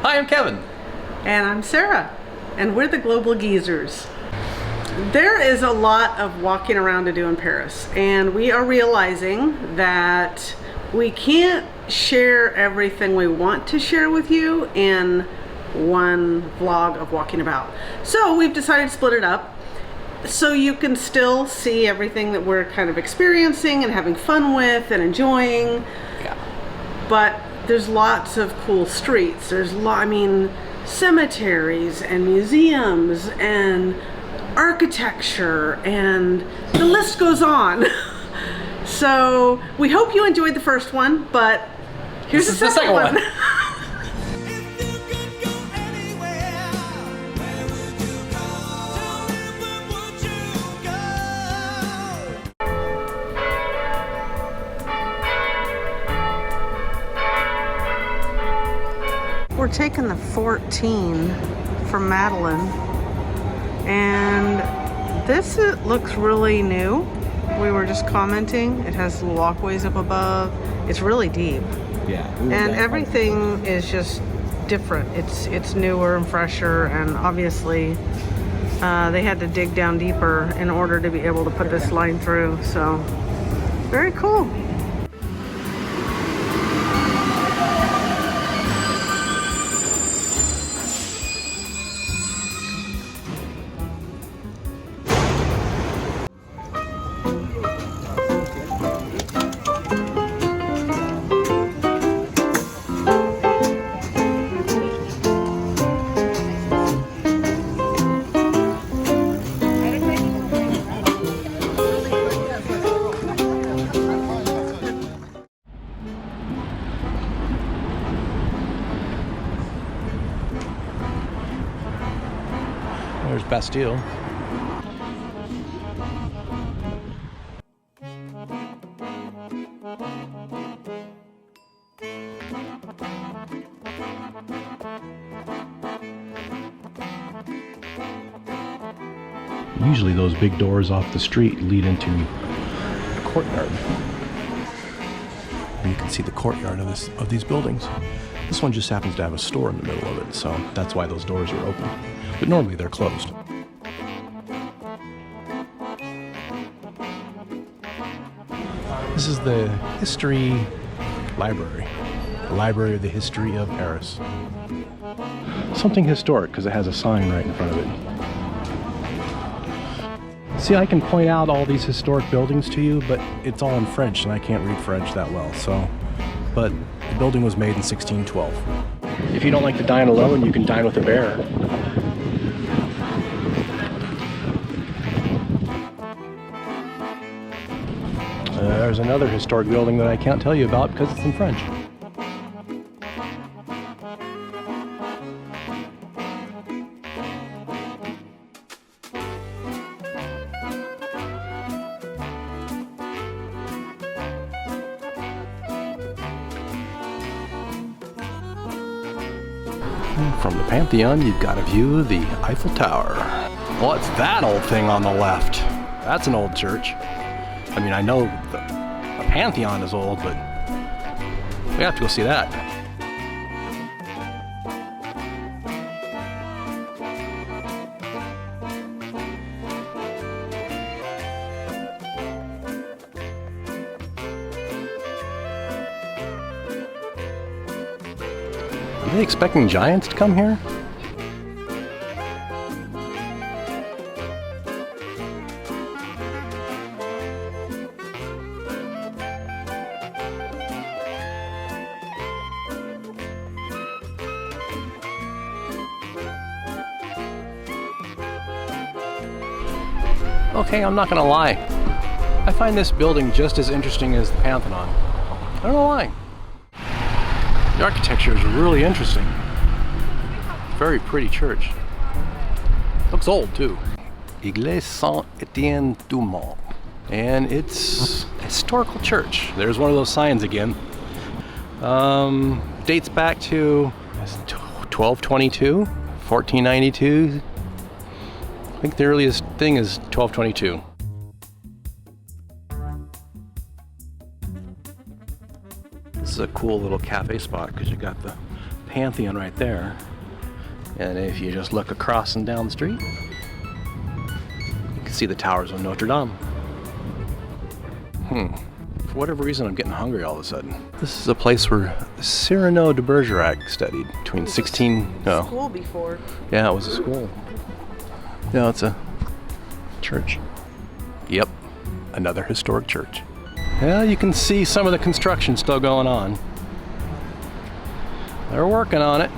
Hi, I'm Kevin. And I'm Sarah, and we're the Global Geezers. There is a lot of walking around to do in Paris, and we are realizing that we can't share everything we want to share with you in one vlog of walking about. So we've decided to split it up so you can still see everything that we're kind of experiencing and having fun with and enjoying. Yeah. But there's lots of cool streets. There's cemeteries and museums and architecture, and the list goes on. So we hope you enjoyed the first one, but here's the second one. We're taking the 14 from Madeleine, and this looks really new. We were just commenting. It has walkways up above. It's really deep. Yeah. And everything is just different. It's newer and fresher, and obviously they had to dig down deeper in order to be able to put this line through. So very cool. There's Bastille. Usually those big doors off the street lead into a courtyard. And you can see the courtyard of these buildings. This one just happens to have a store in the middle of it, so that's why those doors are open. But normally they're closed. This is the History Library. The Library of the History of Paris. Something historic because it has a sign right in front of it. See, I can point out all these historic buildings to you, but it's all in French and I can't read French that well, so. But the building was made in 1612. If you don't like to dine alone, you can dine with a bear. There's another historic building that I can't tell you about because it's in French. From the Pantheon, you've got a view of the Eiffel Tower. What's that old thing on the left? That's an old church. I mean, I know the Pantheon is old, but we have to go see that. Are they expecting giants to come here? Okay, I'm not gonna lie. I find this building just as interesting as the Pantheon. I don't know why. The architecture is really interesting. Very pretty church. Looks old too. Église Saint-Étienne du Mont. And it's a historical church. There's one of those signs again. Dates back to 1222, 1492. I think the earliest thing is 1222. This is a cool little cafe spot because you got the Pantheon right there. And if you just look across and down the street, you can see the towers of Notre Dame. For whatever reason, I'm getting hungry all of a sudden. This is a place where Cyrano de Bergerac studied between 16... No. School before. Yeah, it was a school. No, it's a church. Yep, another historic church. Yeah, you can see some of the construction still going on. They're working on it.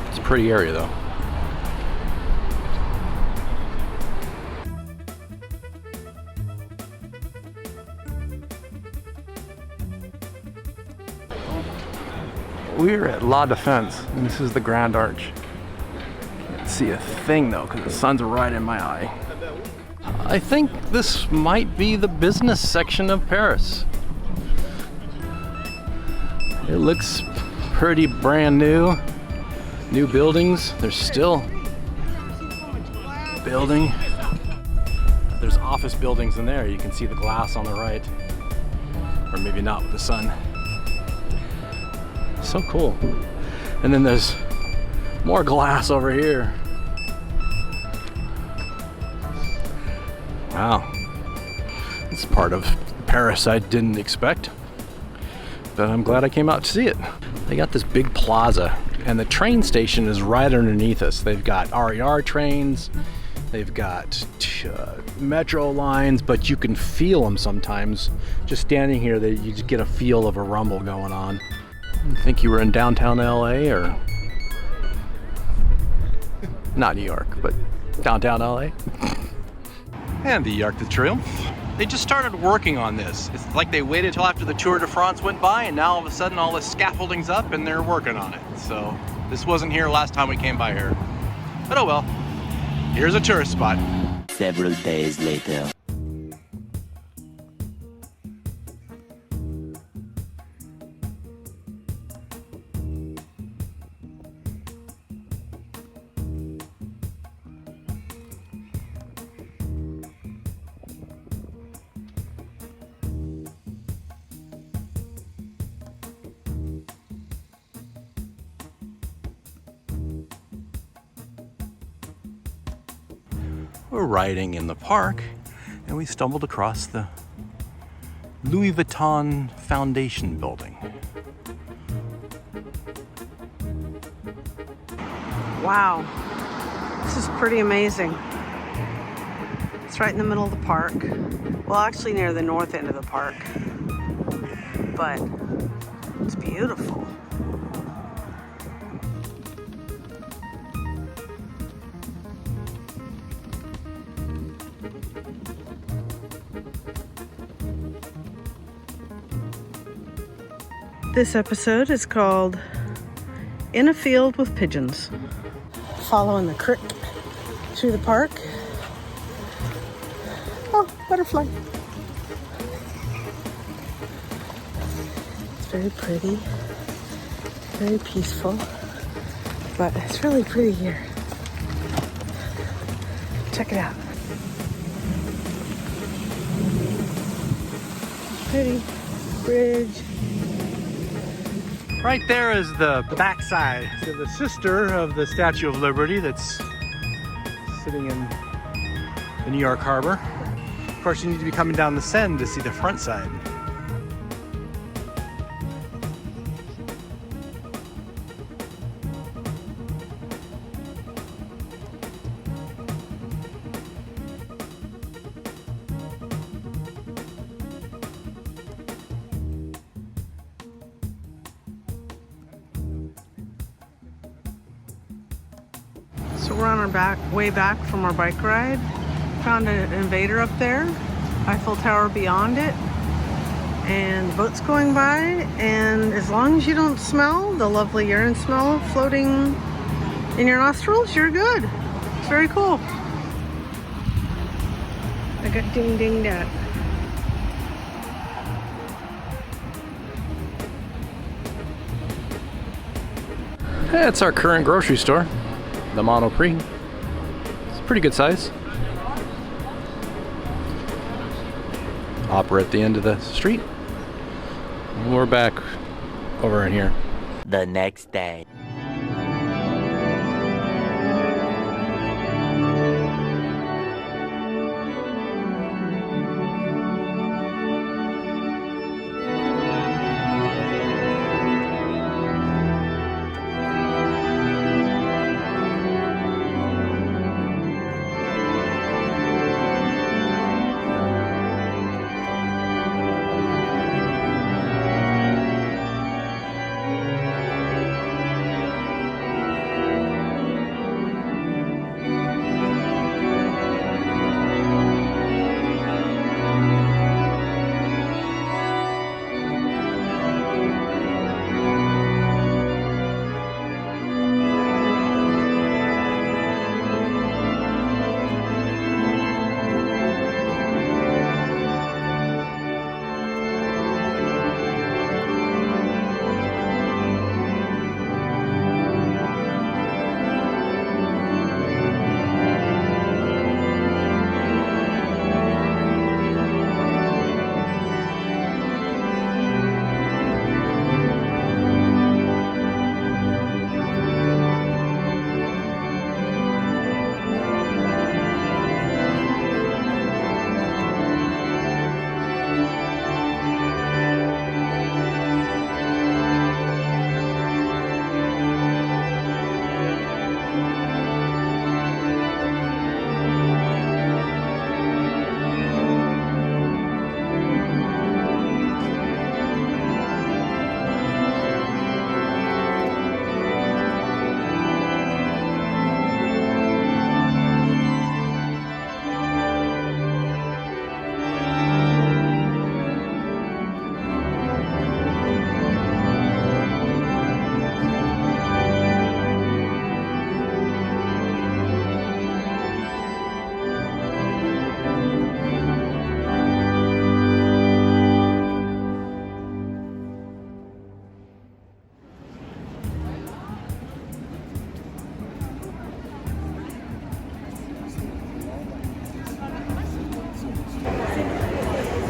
It's a pretty area though. We're at La Défense, and this is the Grand Arch. Can't see a thing though, because the sun's right in my eye. I think this might be the business section of Paris. It looks pretty brand new. New buildings. There's still building. There's office buildings in there. You can see the glass on the right. Or maybe not with the sun. So cool. And then there's more glass over here. Wow. It's part of Paris I didn't expect, but I'm glad I came out to see it. They got this big plaza, and the train station is right underneath us. They've got RER trains, they've got metro lines, but you can feel them sometimes. Just standing here, you just get a feel of a rumble going on. You think you were in downtown LA, or not New York, but downtown LA. And the Arc de Triomphe. They just started working on this. It's like they waited till after the Tour de France went by, and now all of a sudden all the scaffolding's up and they're working on it. So this wasn't here last time we came by here. But oh well, here's a tourist spot. Several days later. We're riding in the park, and we stumbled across the Louis Vuitton Foundation building. Wow, this is pretty amazing. It's right in the middle of the park. Well, actually near the north end of the park, but it's beautiful. This episode is called In a Field with Pigeons. Following the creek through the park. Oh, butterfly. It's very pretty, very peaceful, but it's really pretty here. Check it out. Pretty bridge. Right there is the backside to the sister of the Statue of Liberty that's sitting in the New York Harbor. Of course, you need to be coming down the Seine to see the front side. So we're on our way back from our bike ride. Found an invader up there, Eiffel Tower beyond it, and the boat's going by, and as long as you don't smell the lovely urine smell floating in your nostrils, you're good. It's very cool. I got ding-dinged at. That's our current grocery store, the Monoprix. It's pretty good size. Hopper at the end of the street. And we're back over in here. The next day.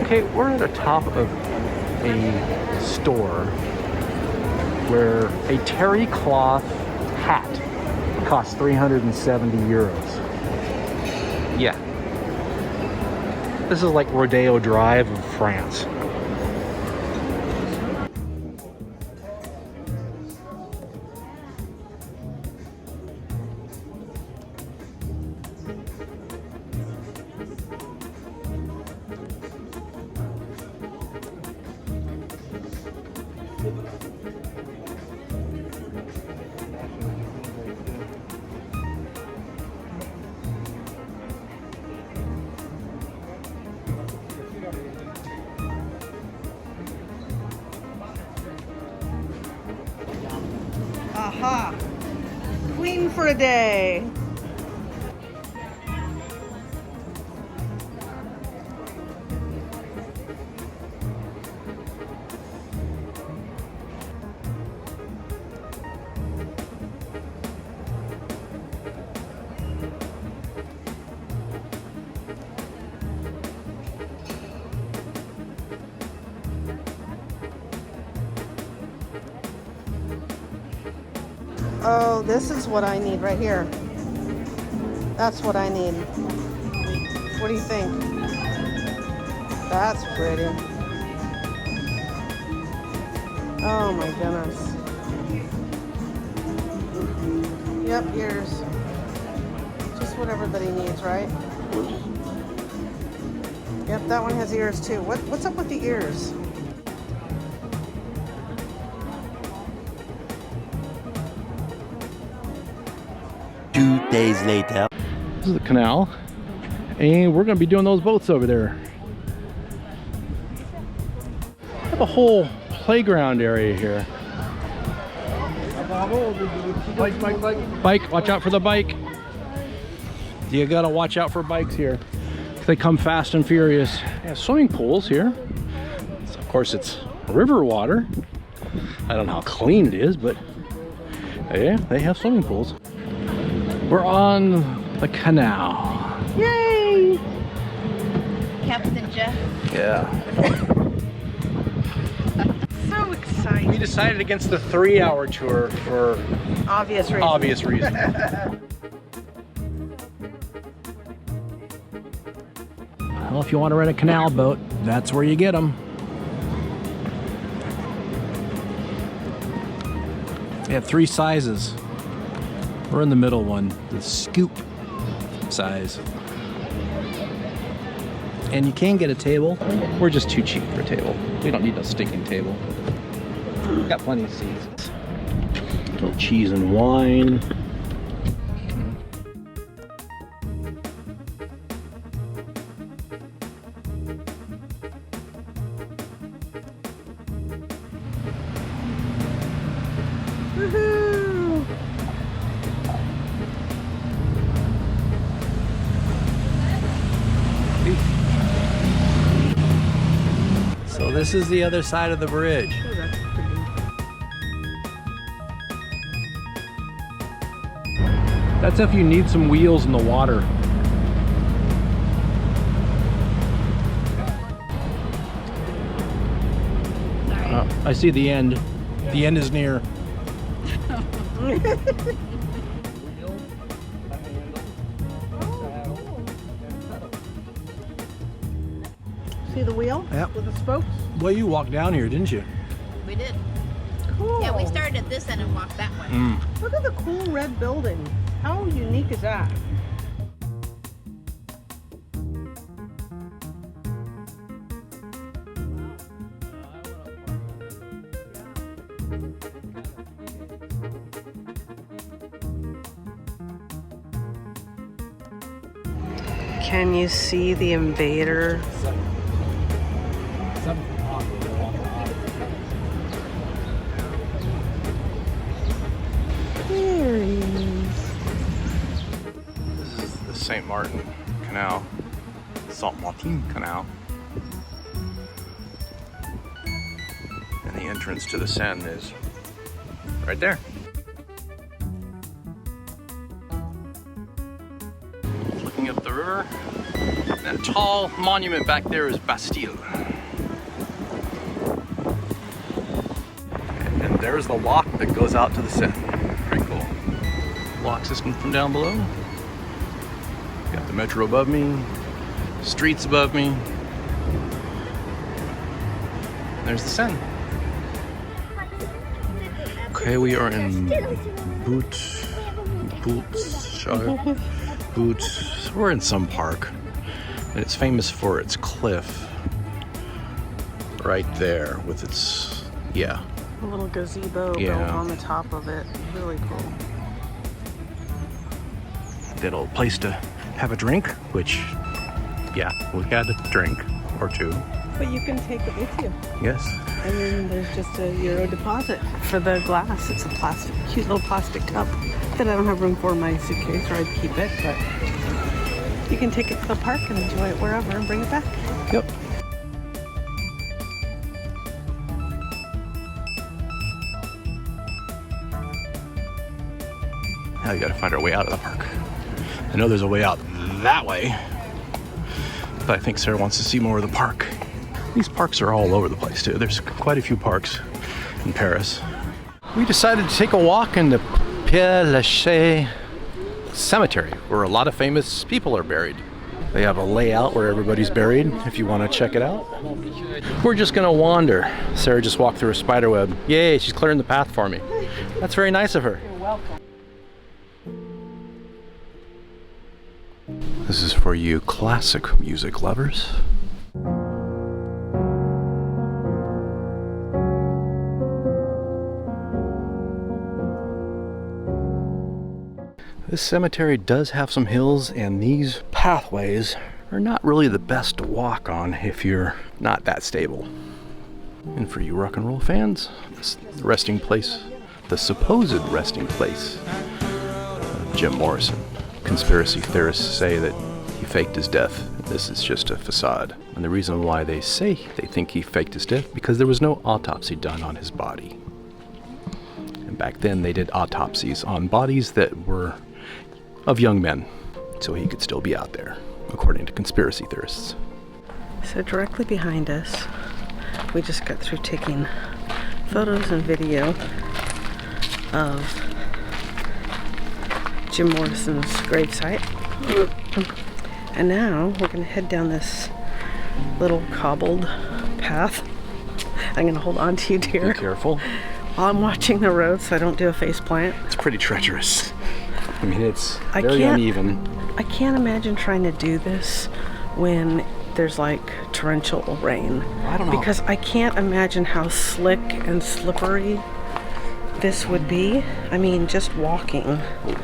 Okay, we're at the top of a store where a terry cloth hat costs 370 euros. Yeah. This is like Rodeo Drive of France. Aha! Queen for a day. Oh, this is what I need right here. That's what I need. What do you think? That's pretty. Oh my goodness. Yep, ears. Just what everybody needs, right? Yep, that one has ears too. What's up with the ears? Days later. This is the canal, and we're going to be doing those boats over there. We have a whole playground area here. Bike, watch out for the bike. You gotta watch out for bikes here. They come fast and furious. Yeah, swimming pools here. So of course it's river water. I don't know how clean it is, but yeah, they have swimming pools. We're on the canal. Yay! Captain Jeff. Yeah. So exciting. exciting. We decided against the 3-hour tour for Obvious reasons. obvious reasons. Well, if you want to rent a canal boat, that's where you get them. They have 3 sizes. We're in the middle one, the scoop size. And you can get a table. We're just too cheap for a table. We don't need no stinking table. We've got plenty of seats. A little cheese and wine. Woohoo! So this is the other side of the bridge. Oh, that's pretty. That's if you need some wheels in the water. I see the end. The end is near. See the wheel? Yep. With the spokes? Well, you walked down here, didn't you? We did. Cool. Yeah, we started at this end and walked that way. Look at the cool red building. How unique is that? Can you see the invader? There he is. This is the St. Martin Canal. Saint Martin Canal. And the entrance to the Seine is right there. Looking up the river. That tall monument back there is Bastille. And there's the lock that goes out to the Seine. Pretty cool. Lock system from down below. Got the metro above me, streets above me. There's the Seine. Okay, we are in Boots. We're in some park. And it's famous for its cliff. Right there with its, yeah. A little gazebo Yeah. built on the top of it. Really cool. That old place to have a drink, which, yeah, we had a drink or two. But you can take it with you. Yes. And then there's just a euro deposit for the glass. It's a plastic, cute little plastic cup that I don't have room for in my suitcase, or I'd keep it, but you can take it to the park and enjoy it wherever and bring it back. Yep. Now we gotta find our way out of the park. I know there's a way out that way, but I think Sarah wants to see more of the park. These parks are all over the place too. There's quite a few parks in Paris. We decided to take a walk in the Père Lachaise cemetery, where a lot of famous people are buried. They have a layout where everybody's buried, if you want to check it out. We're just gonna wander. Sarah just walked through a spider web. Yay, she's clearing the path for me. That's very nice of her. You're welcome. This is for you classic music lovers. This cemetery does have some hills, and these pathways are not really the best to walk on if you're not that stable. And for you rock and roll fans, this resting place, the supposed resting place of Jim Morrison. Conspiracy theorists say that he faked his death. This is just a facade. And the reason why they say they think he faked his death, because there was no autopsy done on his body. And back then they did autopsies on bodies that were of young men, so he could still be out there, according to conspiracy theorists. So directly behind us, we just got through taking photos and video of Jim Morrison's gravesite. And now we're going to head down this little cobbled path. I'm going to hold on to you, dear. Be careful. While I'm watching the road so I don't do a face plant. It's pretty treacherous. I mean, it's very uneven. I can't imagine trying to do this when there's like torrential rain. I don't know. Because I can't imagine how slick and slippery this would be. I mean, just walking.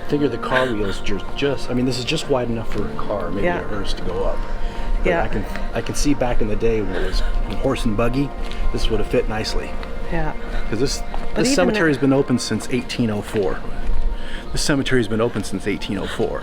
Figure the car wheels just, I mean, this is just wide enough for a car, maybe a hearse to go up. But Yeah. I can see back in the day when it was horse and buggy, this would have fit nicely. Yeah. Because this cemetery has been open since 1804. This cemetery has been open since 1804.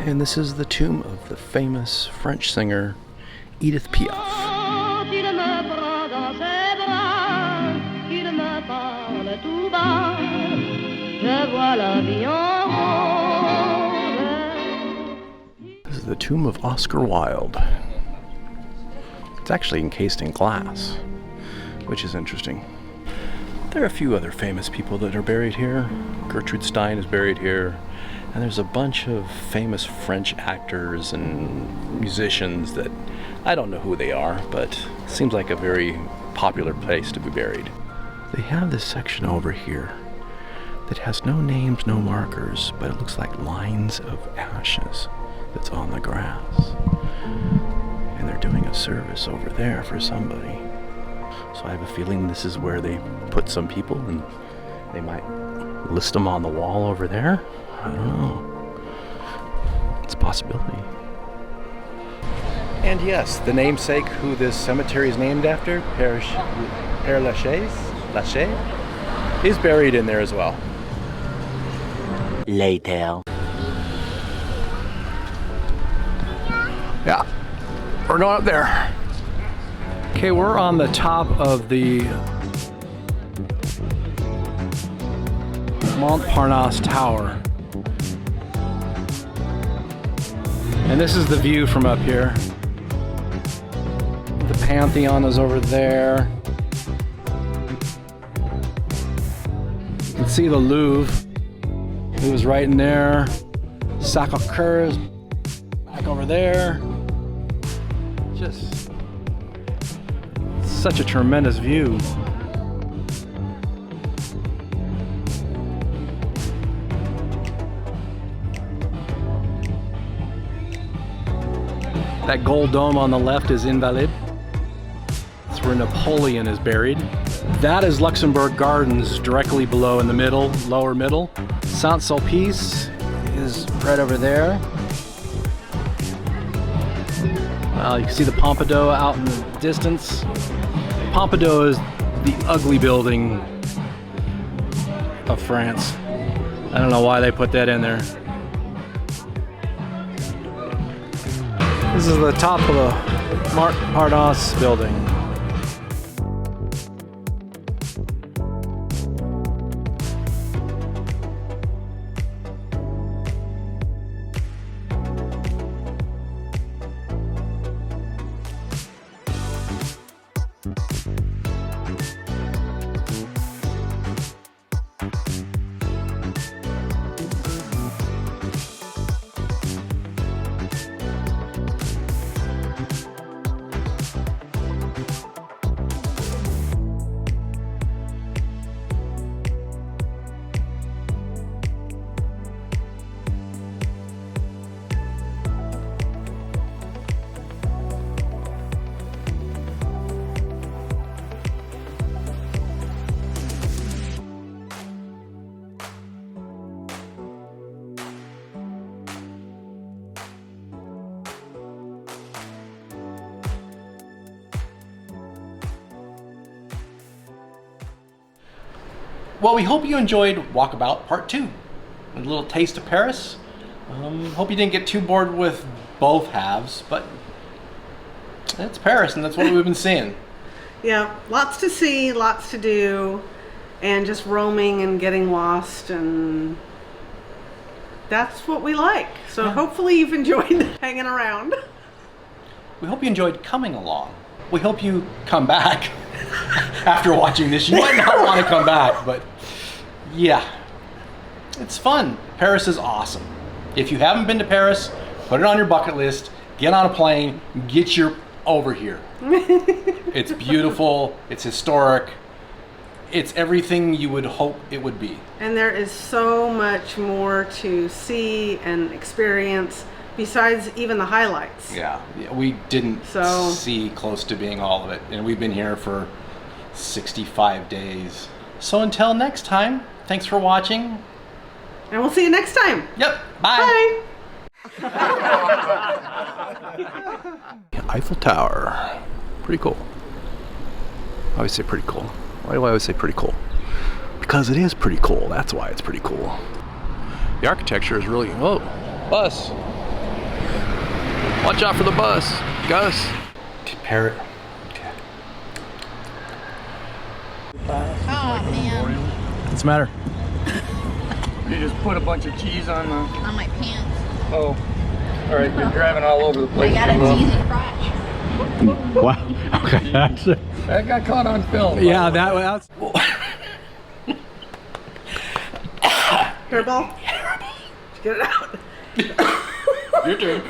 And this is the tomb of the famous French singer Edith Piaf. This is the tomb of Oscar Wilde. It's actually encased in glass, which is interesting. There are a few other famous people that are buried here. Gertrude Stein is buried here. And there's a bunch of famous French actors and musicians that I don't know who they are, but it seems like a very popular place to be buried. They have this section over here that has no names, no markers, but it looks like lines of ashes that's on the grass. And they're doing a service over there for somebody. So I have a feeling this is where they put some people and they might list them on the wall over there. I don't know. It's a possibility. And yes, the namesake who this cemetery is named after, Père Lachaise, is buried in there as well. Later. Yeah, we're going up there. Okay, we're on the top of the Montparnasse Tower. And this is the view from up here. The Pantheon is over there. You can see the Louvre. It was right in there. Sacré-Cœur is back over there. Just such a tremendous view. That gold dome on the left is Invalides. That's where Napoleon is buried. That is Luxembourg Gardens directly below in the middle, lower middle. Saint-Sulpice is right over there. You can see the Pompidou out in the distance. Pompidou is the ugly building of France. I don't know why they put that in there. This is the top of the Montparnasse building. Well, we hope you enjoyed Walkabout Part 2. A little taste of Paris. Hope you didn't get too bored with both halves, but it's Paris and that's what we've been seeing. Yeah, lots to see, lots to do, and just roaming and getting lost, and that's what we like. So hopefully you've enjoyed hanging around. We hope you enjoyed coming along. We hope you come back after watching this. You might not want to come back, but yeah, it's fun. Paris is awesome. If you haven't been to Paris, put it on your bucket list, get on a plane, get your over here. It's beautiful, it's historic, it's everything you would hope it would be. And there is so much more to see and experience besides even the highlights. Yeah, we didn't see close to being all of it, and we've been here for 65 days. So until next time, thanks for watching. And we'll see you next time. Yep, bye. Eiffel Tower, pretty cool. I always say pretty cool. Why do I always say pretty cool? Because it is pretty cool, that's why it's pretty cool. The architecture is really, whoa, bus. Watch out for the bus, Gus. Parrot. Oh, man. What's the matter? You just put a bunch of cheese on the... On my pants. Oh. Alright, you're driving all over the I place. got a cheesy crotch. Wow. Okay, that's it. That got caught on film. Yeah, that's... Hairball? Get it out. Your turn.